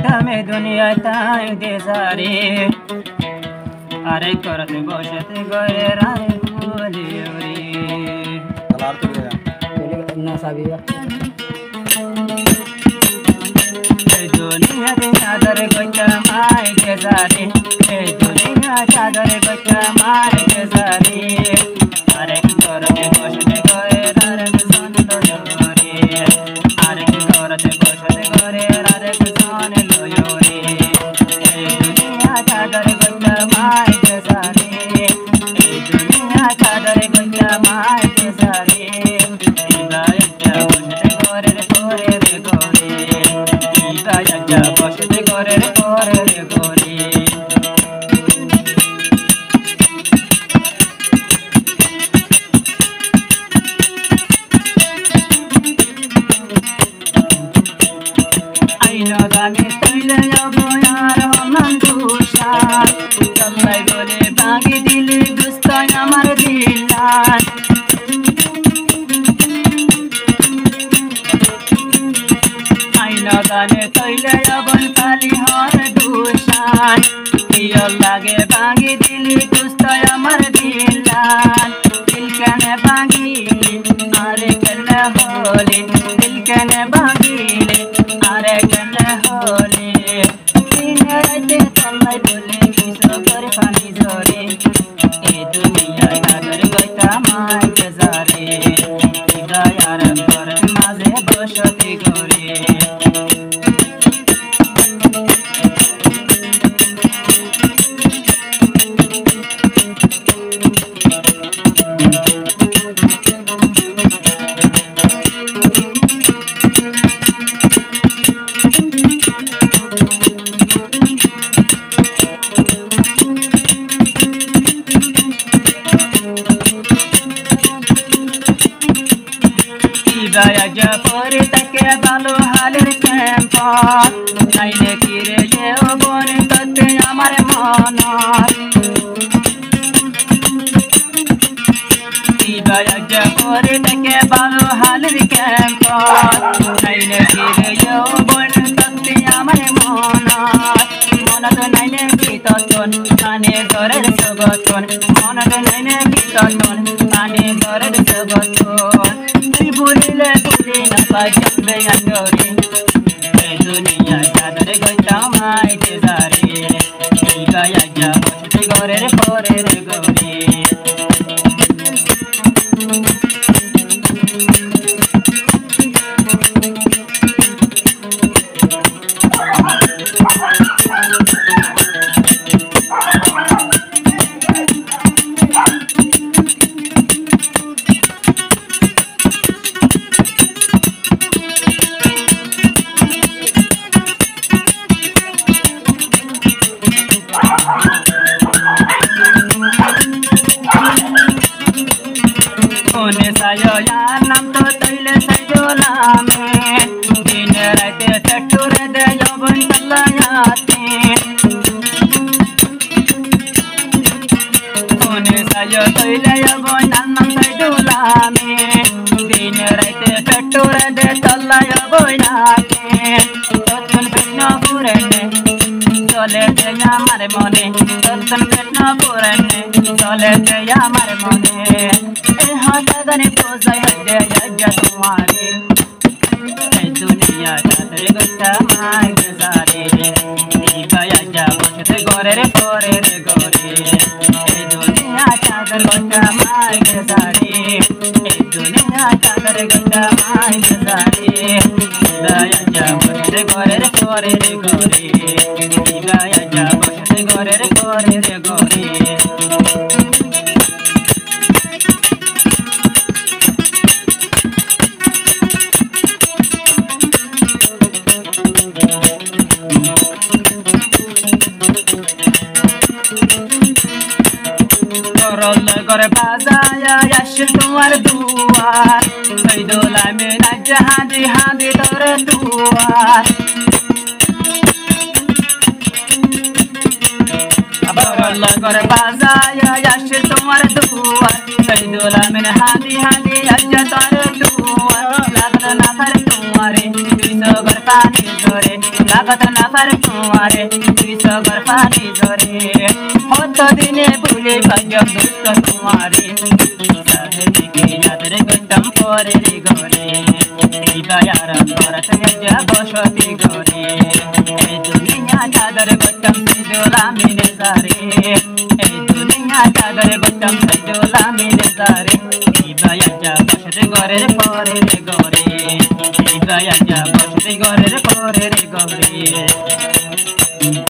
থামে দুনিয়া তাই দেশারে আরে করতে বসতে গরে রায় বলি ওরে তালার তো না সাবিয়া এই দুনিয়া রে চাদর গচ্চা মাই দেশারে এই দুনিয়া চাদর গচ্চা মাই দেশারে আরে করতে বসতে গরে রায় সোনে লোরে আরে করতে বসতে গরে রায় সোনে লোরে এই দুনিয়া চাদর গচ্চা মাই দেশারে এই দুনিয়া চাদর গচ্চা মাই দেশারে ইবাইয়া বসতে গরে রে গরে ইবাইয়া বসতে গরে রে গরে গানে তৈলে অবয়ার হমান তুষার সবাই বলে ভাঙি দিলে দুস্তায় আমার দিলার আইনা গানে তৈলে অবন কালি হর দুষার প্রিয় লাগে ভাঙি দিলে দুস্তায় আমার দিলার দিল কেন ভাঙিলে আরে কেন হলে দিল কেন ভাঙিলে আরে কেন হলে দিনে তল্লাই বলে কিছু করে পানি ধরে এ দুনিয়ায় নাগর গইতা মাই গজারে হৃদয়ার ঘরের মাঝে বসতি করে গায়া জপরে তাকে ভালো হালের ক্যাম্পার নাইলে কিরে যে বন ততে আমার মন গায়া জপরে তাকে ভালো হালের ক্যাম্পার নাইলে কিরে যে বন ততে আমার মন মনত নাইলে কি ততন কানে ধরের সগতন মনত নাইলে কি ততন কানে ধরের সগতন বুলিলে বুলি না পাজবে আন্দরে এই দুনিয়া চাদর গইতা মাই দেশারে এই গায়া যা বসতে ঘরের পরের গরে সায়োয়ার নাম তো তৈলে সাইজোলামে দিন রাতে চটুরে দে যৌবন তল্লায়াতে কোনে সায়ো তৈলে যৌবন নাম সাইজোলামে দিন রাতে চটুরে দে তল্লায়াতে তখন কৃষ্ণ পুরনে চলে যায় আমার মনে তখন কৃষ্ণ পুরনে চলে যায় আমার মনে হাতাগানে পোজাই হদে যজ্ঞ তোমারে এই দুনিয়া চাদর গচ্চা মাই গজারে এই গায়া যা বসতে ঘরের পরের গরে এই দুনিয়া চাদর গচ্চা মাই গজারে এই দুনিয়া চাদর গচ্চা মাই গজারে গায়া যা বসতে ঘরের পরের গরে এই গায়া যা বসতে ঘরের পরের গরে করে বাজায়া আসে তোমার দুয়ার ওই দোলা মেলা জাহাদি হাদি তোর দুয়ার আল্লাহ করে বাজায় আসে তোমার দুয়ার এই দুলামিন হাদি হাদি আজ্জা তোর দুয়ার লাগত না ফার তোমারে তুই সগর পানি জরে লাগত না ফার তোমারে তুই সগর পানি জরে হত দিনে ভুলে গজব দুষ্ট তোমারে সাহেবিকে যাদের গতম করে রে গরে ইবায়ার করত যা বসতি গরে এই দুনিয়া চাদর গতম দুলামিন সারে এই দুনিয়া চাদর গতম দুলামিন সারে ইবায়ার যা বসতি গরে পরে রে গরে ইবায়ার যা বসতি গরে পরে রে গরে